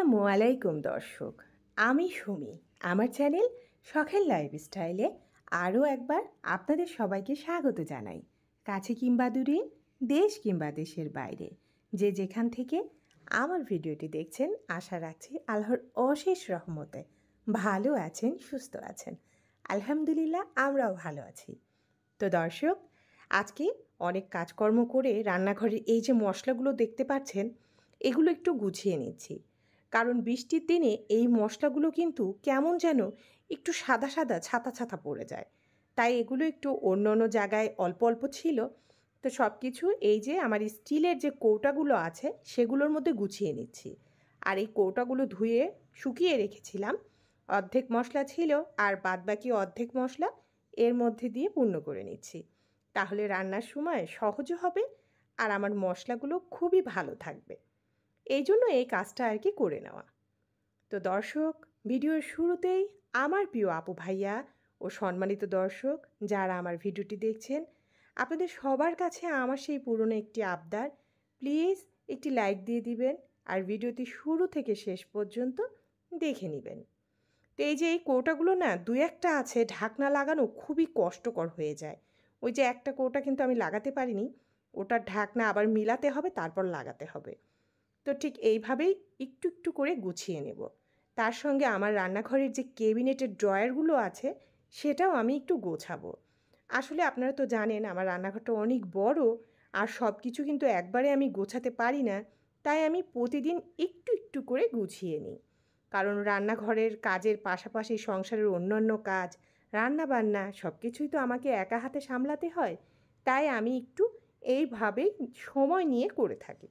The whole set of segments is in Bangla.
আসসালামু আলাইকুম দর্শক, আমি সুমি। আমার চ্যানেল শখের লাইফস্টাইলে আরও একবার আপনাদের সবাইকে স্বাগত জানাই। কাছে কিংবা দূরে, দেশ কিংবা দেশের বাইরে, যে যেখান থেকে আমার ভিডিওটি দেখছেন, আশা রাখছি আল্লাহর অশেষ রহমতে ভালো আছেন, সুস্থ আছেন। আলহামদুলিল্লাহ, আমরাও ভালো আছি। তো দর্শক, আজকে অনেক কাজকর্ম করে রান্নাঘরের এই যে মশলাগুলো দেখতে পাচ্ছেন, এগুলো একটু গুছিয়ে নিচ্ছি। কারণ বৃষ্টির দিনে এই মশলাগুলো কিন্তু কেমন যেন একটু সাদা সাদা ছাতা ছাতা পড়ে যায়। তাই এগুলো একটু অন্য অন্য জায়গায় অল্প অল্প ছিল। তো সব কিছু এই যে আমার স্টিলের যে কৌটাগুলো আছে সেগুলোর মধ্যে গুছিয়ে নিচ্ছি। আর এই কৌটাগুলো ধুয়ে শুকিয়ে রেখেছিলাম। অর্ধেক মশলা ছিল আর বাদবাকি অর্ধেক মশলা এর মধ্যে দিয়ে পূর্ণ করে নিচ্ছি। তাহলে রান্নার সময় সহজও হবে আর আমার মশলাগুলো খুবই ভালো থাকবে। এই জন্য এই কাজটা আর কি করে নেওয়া। তো দর্শক, ভিডিওর শুরুতেই আমার প্রিয় আপু ভাইয়া ও সম্মানিত দর্শক যারা আমার ভিডিওটি দেখছেন, আপনাদের সবার কাছে আমার সেই পুরনো একটি আবদার, প্লিজ একটি লাইক দিয়ে দিবেন আর ভিডিওটি শুরু থেকে শেষ পর্যন্ত দেখে নেবেন। তো এই যে এই কৌটাগুলো না দুই একটা আছে ঢাকনা লাগানো খুবই কষ্টকর হয়ে যায়। ওই যে একটা কৌটা কিন্তু আমি লাগাতে পারিনি, ওটার ঢাকনা আবার মিলাতে হবে, তারপর লাগাতে হবে। তো ঠিক এইভাবেই একটু একটু করে গুছিয়ে নেব। তার সঙ্গে আমার রান্নাঘরের যে ক্যাবিনেটের ড্রয়ারগুলো আছে সেটাও আমি একটু গোছাবো। আসলে আপনারা তো জানেন আমার রান্নাঘরটা অনেক বড়, আর সব কিছু কিন্তু একবারে আমি গোছাতে পারি না। তাই আমি প্রতিদিন একটু একটু করে গুছিয়ে নিই। কারণ রান্নাঘরের কাজের পাশাপাশি সংসারের অন্যান্য কাজ, রান্না বান্না সব কিছুই তো আমাকে একা হাতে সামলাতে হয়। তাই আমি একটু এইভাবেই সময় নিয়ে করে থাকি।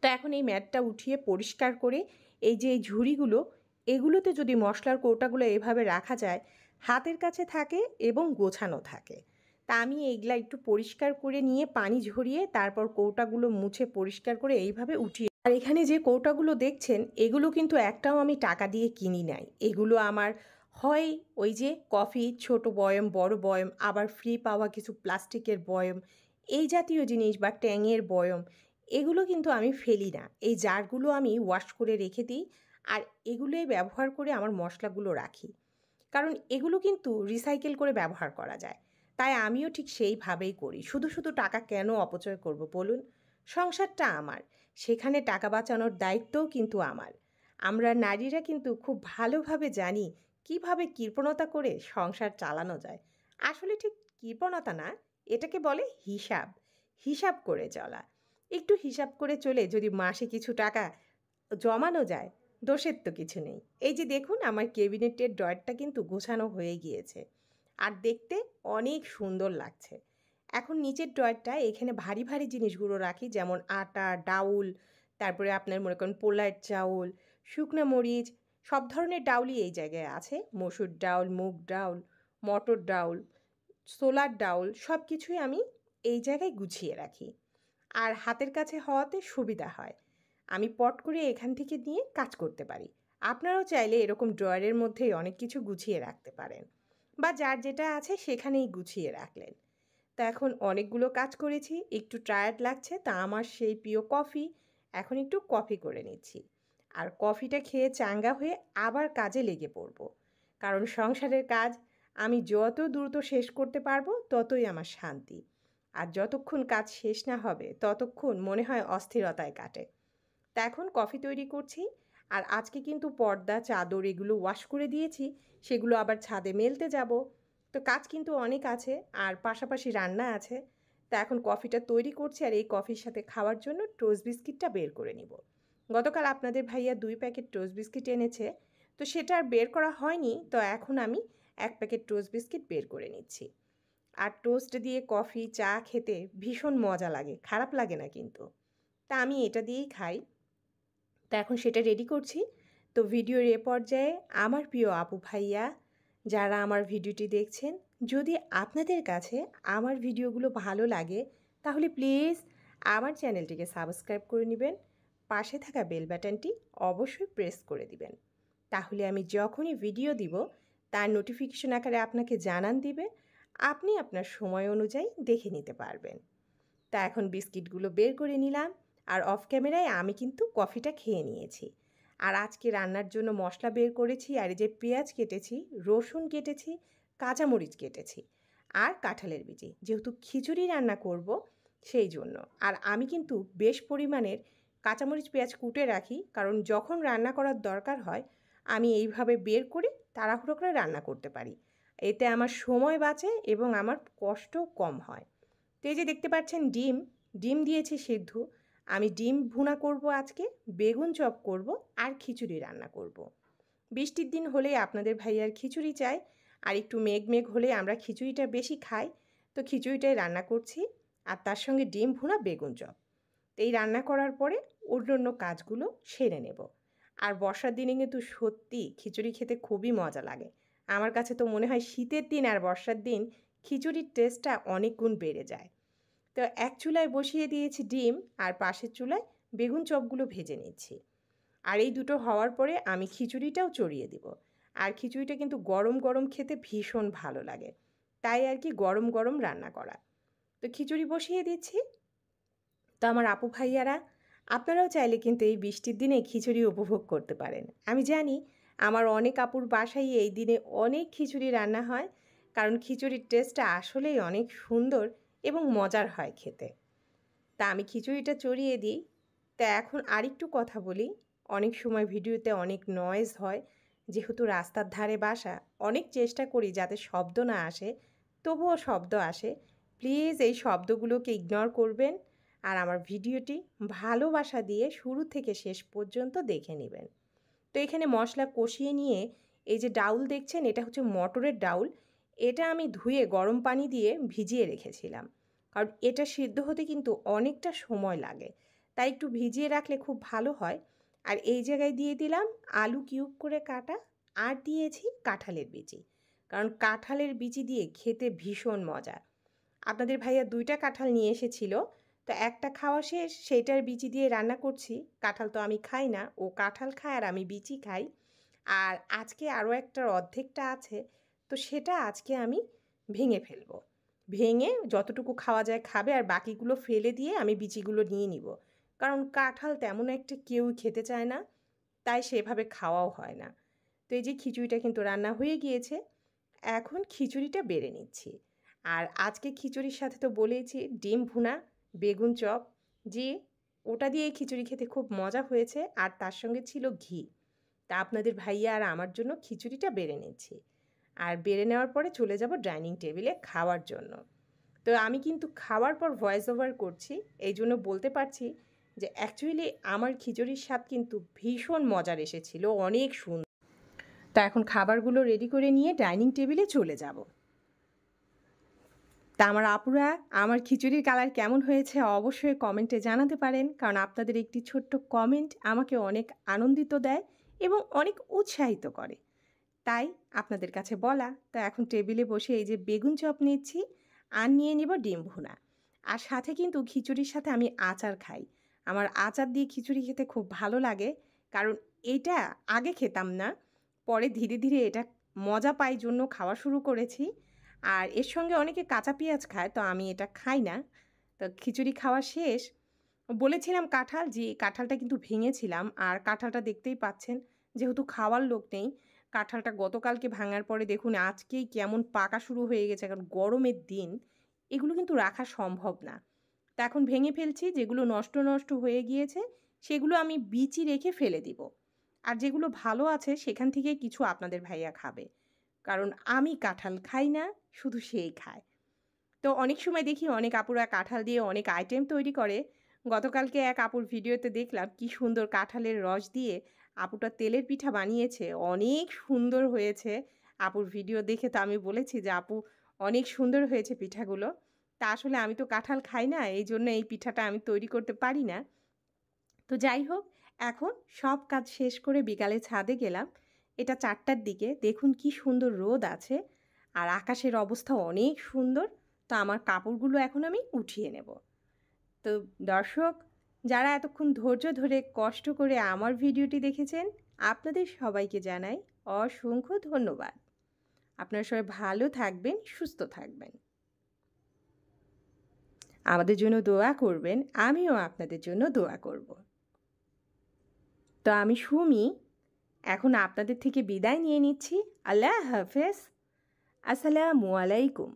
তো এখন এই ম্যাটটা উঠিয়ে পরিষ্কার করে এই যে এই ঝুড়িগুলো, এগুলোতে যদি মশলার কৌটাগুলো এভাবে রাখা যায়, হাতের কাছে থাকে এবং গোছানো থাকে। তা আমি এইগুলা একটু পরিষ্কার করে নিয়ে পানি ঝরিয়ে তারপর কৌটাগুলো মুছে পরিষ্কার করে এইভাবে উঠিয়ে। আর এখানে যে কৌটাগুলো দেখছেন, এগুলো কিন্তু একটাও আমি টাকা দিয়ে কিনি নাই। এগুলো আমার হয় ওই যে কফি ছোট বয়ম, বড় বয়ম, আবার ফ্রি পাওয়া কিছু প্লাস্টিকের বয়ম, এই জাতীয় জিনিস বা ট্যাঙের বয়ম, এগুলো কিন্তু আমি ফেলি না। এই জারগুলো আমি ওয়াশ করে রেখে দিই আর এগুলোই ব্যবহার করে আমার মশলাগুলো রাখি। কারণ এগুলো কিন্তু রিসাইকেল করে ব্যবহার করা যায়। তাই আমিও ঠিক সেইভাবেই করি। শুধু শুধু টাকা কেন অপচয় করব বলুন? সংসারটা আমার, সেখানে টাকা বাঁচানোর দায়িত্বও কিন্তু আমার। আমরা নারীরা কিন্তু খুব ভালোভাবে জানি কিভাবে কৃপণতা করে সংসার চালানো যায়। আসলে ঠিক কৃপণতা না, এটাকে বলে হিসাব। হিসাব করে চলা। একটু হিসাব করে চলে যদি মাসে কিছু টাকা জমানো যায়, দোষের তো কিছু নেই। এই যে দেখুন আমার ক্যাবিনেটের ড্রয়ারটা কিন্তু গোছানো হয়ে গিয়েছে আর দেখতে অনেক সুন্দর লাগছে। এখন নিচের ড্রয়ারটা এখানে ভারী ভারী জিনিসগুলো রাখি, যেমন আটা, ডাউল, তারপরে আপনার মনে করেন পোলার চাউল, শুকনো মরিচ, সব ধরনের ডাউলই এই জায়গায় আছে। মসুর ডাউল, মুগ ডাউল, মটর ডাউল, ছোলার ডাউল, সব কিছুই আমি এই জায়গায় গুছিয়ে রাখি। আর হাতের কাছে হওয়াতে সুবিধা হয়, আমি পট করে এখান থেকে নিয়ে কাজ করতে পারি। আপনারাও চাইলে এরকম ড্রয়ারের মধ্যেই অনেক কিছু গুছিয়ে রাখতে পারেন, বা যার যেটা আছে সেখানেই গুছিয়ে রাখলেন। তা এখন অনেকগুলো কাজ করেছি, একটু টায়ার্ড লাগছে, তা আমার সেই প্রিয় কফি, এখন একটু কফি করে নিচ্ছি। আর কফিটা খেয়ে চাঙ্গা হয়ে আবার কাজে লেগে পড়ব। কারণ সংসারের কাজ আমি যত দ্রুত শেষ করতে পারবো ততই আমার শান্তি। আর যতক্ষণ কাজ শেষ না হবে ততক্ষণ মনে হয় অস্থিরতায় কাটে। তা এখন কফি তৈরি করছি। আর আজকে কিন্তু পর্দা, চাদর এগুলো ওয়াশ করে দিয়েছি, সেগুলো আবার ছাদে মেলতে যাব। তো কাজ কিন্তু অনেক আছে আর পাশাপাশি রান্না আছে। তা এখন কফিটা তৈরি করছি আর এই কফির সাথে খাওয়ার জন্য টোস্ট বিস্কিটটা বের করে নিব। গতকাল আপনাদের ভাইয়া 2 প্যাকেট টোস্ট বিস্কিট এনেছে, তো সেটা আর বের করা হয়নি। তো এখন আমি 1 প্যাকেট টোস্ট বিস্কিট বের করে নিচ্ছি। আর টোস্ট দিয়ে কফি, চা খেতে ভীষণ মজা লাগে, খারাপ লাগে না কিন্তু। তা আমি এটা দিয়েই খাই। তো এখন সেটা রেডি করছি। তো ভিডিওর এ পর্যায়ে আমার প্রিয় আপু ভাইয়া যারা আমার ভিডিওটি দেখছেন, যদি আপনাদের কাছে আমার ভিডিওগুলো ভালো লাগে তাহলে প্লিজ আমার চ্যানেলটিকে সাবস্ক্রাইব করে নেবেন। পাশে থাকা বেল বাটনটি অবশ্যই প্রেস করে দিবেন। তাহলে আমি যখনই ভিডিও দিব তার নোটিফিকেশন আকারে আপনাকে জানান দিবে, আপনি আপনার সময় অনুযায়ী দেখে নিতে পারবেন। তা এখন বিস্কিটগুলো বের করে নিলাম আর অফ ক্যামেরায় আমি কিন্তু কফিটা খেয়ে নিয়েছি। আর আজকে রান্নার জন্য মশলা বের করেছি, আর এই যে পেঁয়াজ কেটেছি, রসুন কেটেছি, কাঁচামরিচ কেটেছি আর কাঁঠালের বিচি। যেহেতু খিচুড়ি রান্না করব সেই জন্য। আর আমি কিন্তু বেশ পরিমাণের কাঁচামরিচ পেঁয়াজ কুটে রাখি, কারণ যখন রান্না করার দরকার হয় আমি এইভাবে বের করে তাড়াহুড়ো করে রান্না করতে পারি। এতে আমার সময় বাঁচে এবং আমার কষ্টও কম হয়। তো এই যে দেখতে পাচ্ছেন ডিম দিয়েছি সিদ্ধ। আমি ডিম ভুনা করব আজকে, বেগুন চপ করব আর খিচুড়ি রান্না করব। বৃষ্টির দিন হলেই আপনাদের ভাইয়ার খিচুড়ি চাই, আর একটু মেঘ হলে আমরা খিচুড়িটা বেশি খাই। তো খিচুড়িটাই রান্না করছি, আর তার সঙ্গে ডিম ভুনা, বেগুন চপ। তো এই রান্না করার পরে অন্য কাজগুলো সেরে নেব। আর বর্ষার দিনে কিন্তু সত্যি খিচুড়ি খেতে খুবই মজা লাগে। আমার কাছে তো মনে হয় শীতের দিন আর বর্ষার দিন খিচুড়ির টেস্টটা অনেক গুণ বেড়ে যায়। তো এক চুলায় বসিয়ে দিয়েছি ডিম, আর পাশের চুলায় বেগুন চপগুলো ভেজে নিচ্ছি। আর এই দুটো হওয়ার পরে আমি খিচুড়িটাও চড়িয়ে দিব। আর খিচুড়িটা কিন্তু গরম গরম খেতে ভীষণ ভালো লাগে, তাই আর কি গরম গরম রান্না করা। তো খিচুড়ি বসিয়ে দিচ্ছি। তো আমার আপু ভাইয়ারা, আপনারাও চাইলে কিন্তু এই বৃষ্টির দিনে খিচুড়ি উপভোগ করতে পারেন। আমি জানি আমার অনেক আপুর বাসায় এই দিনে অনেক খিচুড়ি রান্না হয়, কারণ খিচুড়ির টেস্টটা আসলেই অনেক সুন্দর এবং মজার হয় খেতে। তা আমি খিচুড়িটা চড়িয়ে দিই। তা এখন আরেকটু কথা বলি। অনেক সময় ভিডিওতে অনেক নয়েজ হয়, যেহেতু রাস্তার ধারে বাসা। অনেক চেষ্টা করি যাতে শব্দ না আসে, তবুও শব্দ আসে। প্লিজ এই শব্দগুলোকে ইগনোর করবেন, আর আমার ভিডিওটি ভালোবাসা দিয়ে শুরু থেকে শেষ পর্যন্ত দেখে নেবেন। তো এখানে মশলা কষিয়ে নিয়ে এই যে ডাউল দেখছেন, এটা হচ্ছে মটরের ডাউল। এটা আমি ধুয়ে গরম পানি দিয়ে ভিজিয়ে রেখেছিলাম, কারণ এটা সিদ্ধ হতে কিন্তু অনেকটা সময় লাগে, তাই একটু ভিজিয়ে রাখলে খুব ভালো হয়। আর এই জায়গায় দিয়ে দিলাম আলু কিউব করে কাটা, আর দিয়েছি কাঁঠালের বিচি, কারণ কাঁঠালের বিচি দিয়ে খেতে ভীষণ মজা। আপনাদের ভাইয়া 2টা কাঁঠাল নিয়ে এসেছিল, তো একটা খাওয়া শেষ, সেইটার বিচি দিয়ে রান্না করছি। কাঁঠাল তো আমি খাই না, ও কাঁঠাল খায় আর আমি বিচি খাই। আর আজকে আরও একটার অর্ধেকটা আছে, তো সেটা আজকে আমি ভেঙে ফেলবো। ভেঙে যতটুকু খাওয়া যায় খাবে, আর বাকিগুলো ফেলে দিয়ে আমি বিচিগুলো নিয়ে নিব। কারণ কাঁঠাল তেমন একটা কেউই খেতে চায় না, তাই সেভাবে খাওয়াও হয় না। তো এই যে খিচুড়িটা কিন্তু রান্না হয়ে গিয়েছে, এখন খিচুড়িটা বেড়ে নিচ্ছি। আর আজকে খিচুড়ির সাথে তো বলেইছি ডিম ভুনা, বেগুন চপ, যে ওটা দিয়ে খিচুড়ি খেতে খুব মজা হয়েছে, আর তার সঙ্গে ছিল ঘি। তা আপনাদের ভাইয়া আর আমার জন্য খিচুড়িটা বেড়ে নিচ্ছি, আর বেড়ে নেওয়ার পরে চলে যাব ডাইনিং টেবিলে খাওয়ার জন্য। তো আমি কিন্তু খাওয়ার পর ভয়েস ওভার করছি, এই জন্য বলতে পারছি যে অ্যাকচুয়ালি আমার খিচুড়ির স্বাদ কিন্তু ভীষণ মজার এসেছিল, অনেক সুন্দর। তা এখন খাবারগুলো রেডি করে নিয়ে ডাইনিং টেবিলে চলে যাব। তা আমার আপুরা, আমার খিচুড়ির কালার কেমন হয়েছে অবশ্যই কমেন্টে জানাতে পারেন, কারণ আপনাদের একটি ছোট্ট কমেন্ট আমাকে অনেক আনন্দিত দেয় এবং অনেক উৎসাহিত করে, তাই আপনাদের কাছে বলা। তো এখন টেবিলে বসে এই যে বেগুন চপ নিচ্ছি, আর নিয়ে নিব ডিম ভুনা। আর সাথে কিন্তু খিচুড়ির সাথে আমি আচার খাই। আমার আচার দিয়ে খিচুড়ি খেতে খুব ভালো লাগে, কারণ এটা আগে খেতাম না, পরে ধীরে ধীরে এটা মজা পাই জন্য খাওয়া শুরু করেছি। আর এর সঙ্গে অনেকে কাঁচা পেঁয়াজ খায়, তো আমি এটা খাই না। তো খিচুড়ি খাওয়া শেষ। বলেছিলাম কাঁঠাল, যে কাঁঠালটা কিন্তু ভেঙেছিলাম, আর কাঁঠালটা দেখতেই পাচ্ছেন, যেহেতু খাওয়ার লোক নেই, কাঁঠালটা গতকালকে ভাঙার পরে দেখুন আজকেই কেমন পাকা শুরু হয়ে গেছে, কারণ গরমের দিন এগুলো কিন্তু রাখা সম্ভব না। তা এখন ভেঙে ফেলছি, যেগুলো নষ্ট হয়ে গিয়েছে সেগুলো আমি বিচি রেখে ফেলে দিব, আর যেগুলো ভালো আছে সেখান থেকে কিছু আপনাদের ভাইয়া খাবে, কারণ আমি কাঁঠাল খাই না, শুধু সেই খায়। তো অনেক সময় দেখি অনেক আপুরা কাঁঠাল দিয়ে অনেক আইটেম তৈরি করে। গতকালকে এক আপুর ভিডিওতে দেখলাম কি সুন্দর কাঁঠালের রস দিয়ে আপুটা তেলের পিঠা বানিয়েছে, অনেক সুন্দর হয়েছে। আপুর ভিডিও দেখে তো আমি বলেছি যে আপু অনেক সুন্দর হয়েছে পিঠাগুলো। তা আসলে আমি তো কাঁঠাল খাই না, এই জন্য এই পিঠাটা আমি তৈরি করতে পারি না। তো যাই হোক, এখন সব কাজ শেষ করে বিকালে ছাদে গেলাম। এটা 4টার দিকে, দেখুন কি সুন্দর রোদ আছে, আর আকাশের অবস্থা অনেক সুন্দর। তো আমার কাপড়গুলো এখন আমি উঠিয়ে নেব। তো দর্শক, যারা এতক্ষণ ধৈর্য ধরে কষ্ট করে আমার ভিডিওটি দেখেছেন, আপনাদের সবাইকে জানাই অসংখ্য ধন্যবাদ। আপনারা সবাই ভালো থাকবেন, সুস্থ থাকবেন, আমাদের জন্য দোয়া করবেন, আমিও আপনাদের জন্য দোয়া করব। তো তো আমি সুমি এখন আপনাদের থেকে বিদায় নিয়ে নিচ্ছি। আল্লাহ হাফেজ। আসসালামু আলাইকুম।